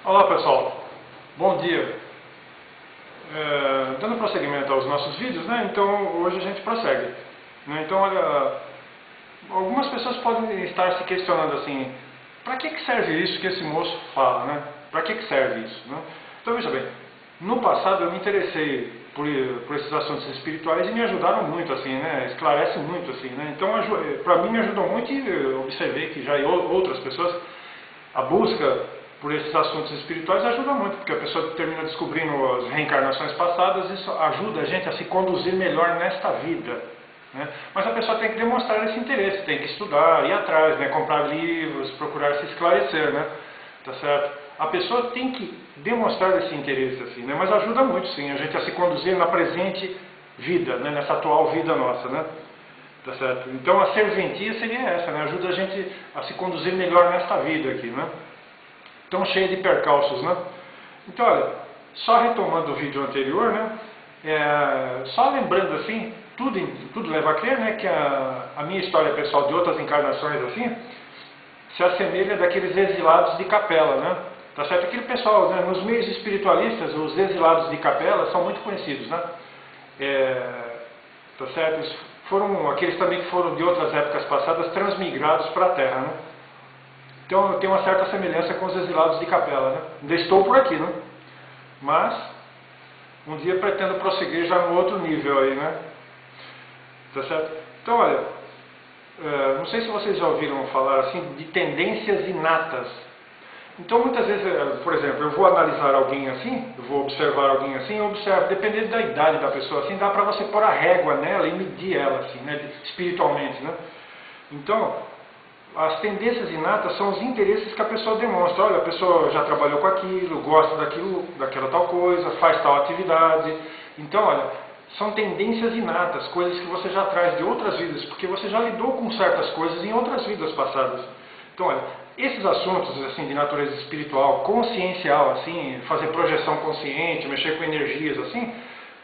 Olá pessoal, bom dia. Dando prosseguimento aos nossos vídeos, né? Então hoje a gente prossegue. Né? Então olha, algumas pessoas podem estar se questionando assim, para que serve isso que esse moço fala, né? Para que serve isso? Né? Então veja bem, no passado eu me interessei por esses assuntos espirituais e me ajudaram muito, assim, né? Esclarece muito, assim, né? Então para mim me ajudou muito e eu observei que já em outras pessoas a busca por esses assuntos espirituais ajuda muito, porque a pessoa termina descobrindo as reencarnações passadas, isso ajuda a gente a se conduzir melhor nesta vida. Né? Mas a pessoa tem que demonstrar esse interesse, tem que estudar, ir atrás, né? Comprar livros, procurar se esclarecer, né? Tá certo? A pessoa tem que demonstrar esse interesse, assim, né? Mas ajuda muito, sim, a gente a se conduzir na presente vida, né? Nessa atual vida nossa, né? Tá certo? Então a serventia seria essa, né? Ajuda a gente a se conduzir melhor nesta vida aqui, né? Tão cheia de percalços, né? Então, olha, só retomando o vídeo anterior, né? Só lembrando assim, tudo leva a crer, né? Que a minha história pessoal de outras encarnações assim se assemelha daqueles exilados de capela, né? Tá certo? Aquele pessoal, né? Nos meios espiritualistas, os exilados de capela são muito conhecidos, né? Tá certo? Eles foram aqueles também que foram de outras épocas passadas transmigrados para a Terra, né? Então tem uma certa semelhança com os exilados de capela, né? Ainda estou por aqui, né? Mas um dia pretendo prosseguir já no outro nível aí, né? Tá certo? Então olha, não sei se vocês já ouviram falar assim de tendências inatas. Então muitas vezes, por exemplo, eu vou analisar alguém assim, eu vou observar alguém assim, eu observo, dependendo da idade da pessoa assim, dá para você pôr a régua nela e medir ela assim, né? Espiritualmente, né? Então as tendências inatas são os interesses que a pessoa demonstra. Olha, a pessoa já trabalhou com aquilo, gosta daquela tal coisa, faz tal atividade. Então, olha, são tendências inatas, coisas que você já traz de outras vidas, porque você já lidou com certas coisas em outras vidas passadas. Então, olha, esses assuntos assim de natureza espiritual, consciencial, assim, fazer projeção consciente, mexer com energias, assim.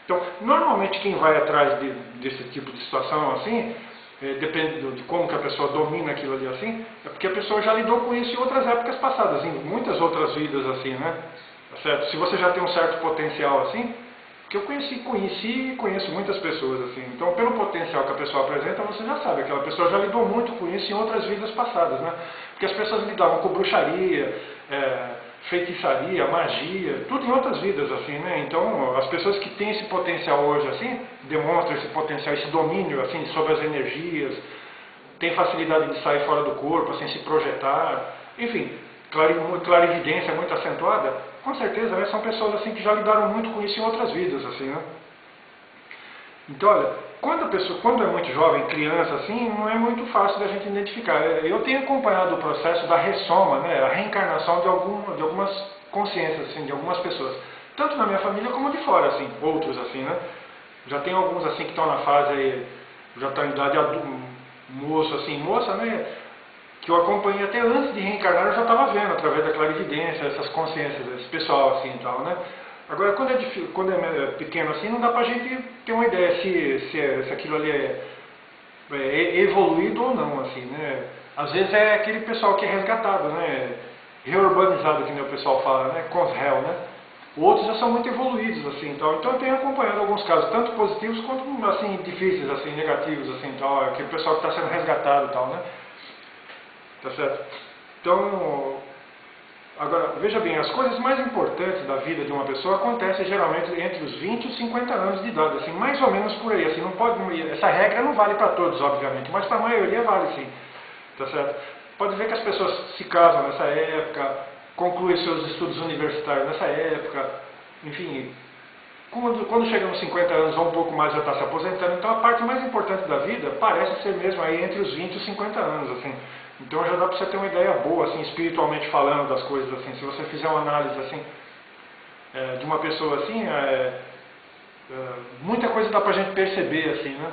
Então, normalmente quem vai atrás desse tipo de situação, assim, depende de como que a pessoa domina aquilo ali assim, é porque a pessoa já lidou com isso em outras épocas passadas, em muitas outras vidas assim, né? Tá certo? Se você já tem um certo potencial assim, que eu conheci e conheço muitas pessoas assim, então pelo potencial que a pessoa apresenta, você já sabe, aquela pessoa já lidou muito com isso em outras vidas passadas, né? Porque as pessoas lidavam com bruxaria, feitiçaria, magia, tudo em outras vidas assim, né? Então as pessoas que têm esse potencial hoje assim, demonstram esse potencial, esse domínio assim sobre as energias, têm facilidade de sair fora do corpo, assim, se projetar, enfim, clarividência muito acentuada, com certeza, né? São pessoas assim que já lidaram muito com isso em outras vidas assim, né? Então, olha, quando a pessoa, quando é muito jovem, criança, assim, não é muito fácil da gente identificar. Eu tenho acompanhado o processo da ressoma, né, a reencarnação de algumas consciências, assim, de algumas pessoas. Tanto na minha família como de fora, assim, outros, assim, né. Já tem alguns, assim, que estão na fase, aí, já estão em idade adulta, moço, assim, moça, né, que eu acompanhei até antes de reencarnar, eu já estava vendo, através da clarividência, essas consciências, esse pessoal, assim, e tal, né. Agora, quando é pequeno assim, não dá pra gente ter uma ideia se aquilo ali é evoluído ou não, assim, né? Às vezes é aquele pessoal que é resgatado, né? Reurbanizado, que nem o pessoal fala, né? Consréu, né? Outros já são muito evoluídos, assim, então eu tenho acompanhado alguns casos, tanto positivos quanto, assim, difíceis, assim, negativos, assim, tal, aquele pessoal que está sendo resgatado e tal, né? Tá certo? Então, agora, veja bem, as coisas mais importantes da vida de uma pessoa acontecem geralmente entre os 20 e os 50 anos de idade, assim, mais ou menos por aí, assim, não pode, essa regra não vale para todos, obviamente, mas para a maioria vale sim, tá certo? Pode ver que as pessoas se casam nessa época, concluem seus estudos universitários nessa época, enfim, quando chegam nos 50 anos ou um pouco mais já está se aposentando, então a parte mais importante da vida parece ser mesmo aí entre os 20 e os 50 anos, assim. Então já dá para você ter uma ideia boa, assim, espiritualmente falando das coisas, assim. Se você fizer uma análise, assim, de uma pessoa assim, muita coisa dá para a gente perceber, assim, né?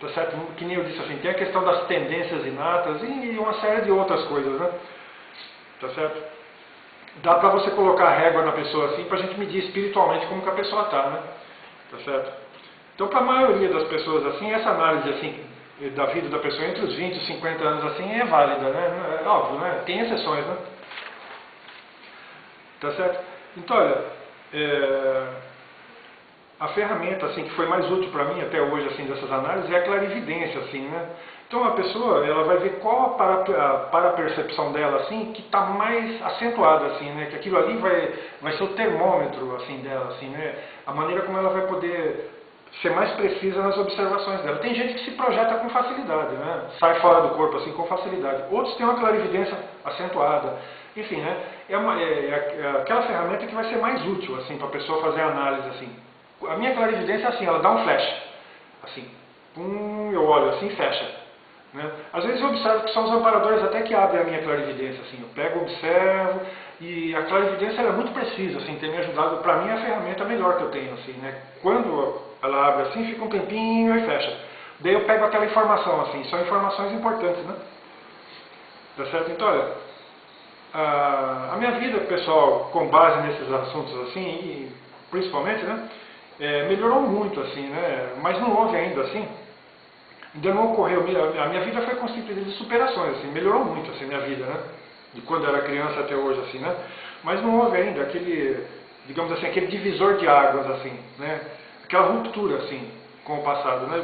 Tá certo? Que nem eu disse, assim, tem a questão das tendências inatas e uma série de outras coisas, né? Tá certo? Dá para você colocar a régua na pessoa assim, para a gente medir espiritualmente como que a pessoa está, né? Tá certo? Então, para a maioria das pessoas assim, essa análise assim da vida da pessoa entre os 20 e os 50 anos assim é válida, né? É óbvio, né? Tem exceções, né? Tá certo? Então, olha, a ferramenta assim que foi mais útil para mim até hoje assim dessas análises é a clarividência, assim, né? Então a pessoa ela vai ver qual a para-percepção dela assim que está mais acentuada, assim, né? Que aquilo ali vai ser o termômetro assim dela, assim, né? A maneira como ela vai poder ser mais precisa nas observações dela. Tem gente que se projeta com facilidade, né? Sai fora do corpo assim com facilidade. Outros têm uma clarividência acentuada. Enfim, né? É aquela ferramenta que vai ser mais útil assim para a pessoa fazer a análise assim. A minha clarividência é assim, ela dá um flash, assim, eu olho assim e fecha. Né? Às vezes eu observo que são os amparadores até que abrem a minha clarividência, assim, eu pego, observo, e a clarividência é muito precisa, assim, tem me ajudado, para mim é a ferramenta melhor que eu tenho, assim, né? Quando ela abre assim, fica um tempinho e fecha. Daí eu pego aquela informação, assim, são informações importantes, né? Tá certo? Então, olha, a minha vida, pessoal, com base nesses assuntos, assim, e principalmente, né? Melhorou muito, assim, né? Mas não houve ainda, assim, ainda não ocorreu, a minha vida foi constituída de superações, assim, melhorou muito, assim, minha vida, né? De quando eu era criança até hoje, assim, né? Mas não houve ainda aquele, digamos assim, aquele divisor de águas, assim, né? Aquela ruptura, assim, com o passado, né?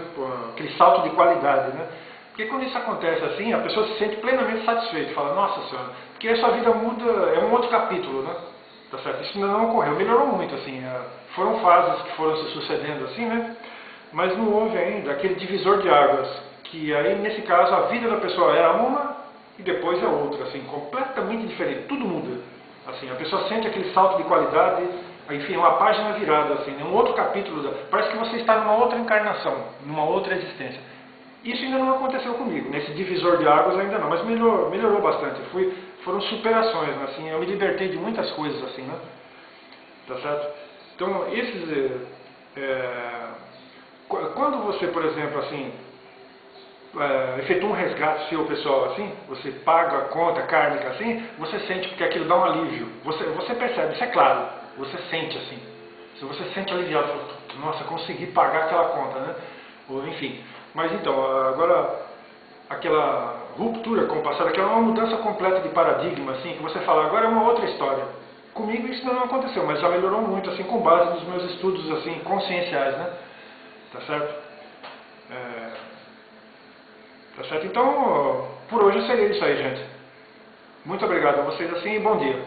Aquele salto de qualidade, né? Porque quando isso acontece assim, a pessoa se sente plenamente satisfeita, fala, nossa senhora, porque a sua vida muda, é um outro capítulo, né? Tá certo? Isso ainda não ocorreu, melhorou muito, assim, foram fases que foram se sucedendo, assim, né? Mas não houve ainda aquele divisor de águas, que aí, nesse caso, a vida da pessoa era uma e depois é outra, assim, completamente diferente, tudo muda. Assim, a pessoa sente aquele salto de qualidade, enfim, uma página virada, assim, um outro capítulo, parece que você está numa outra encarnação, numa outra existência. Isso ainda não aconteceu comigo, nesse divisor de águas ainda não, mas melhorou bastante. Foram superações, né? Assim, eu me libertei de muitas coisas, assim, né? Tá certo? Então, quando você, por exemplo, assim, efetua um resgate seu pessoal, assim, você paga a conta kármica, assim, você sente que aquilo dá um alívio. Você percebe, isso é claro, você sente, assim. Se você se sente aliviado, nossa, consegui pagar aquela conta, né? Ou, enfim. Mas então, agora, aquela ruptura com o passado, aquela é uma mudança completa de paradigma, assim, que você fala, agora é uma outra história. Comigo isso não aconteceu, mas já melhorou muito, assim, com base nos meus estudos, assim, conscienciais, né? Tá certo? Tá certo? Então, por hoje seria isso aí, gente. Muito obrigado a vocês, assim, e bom dia.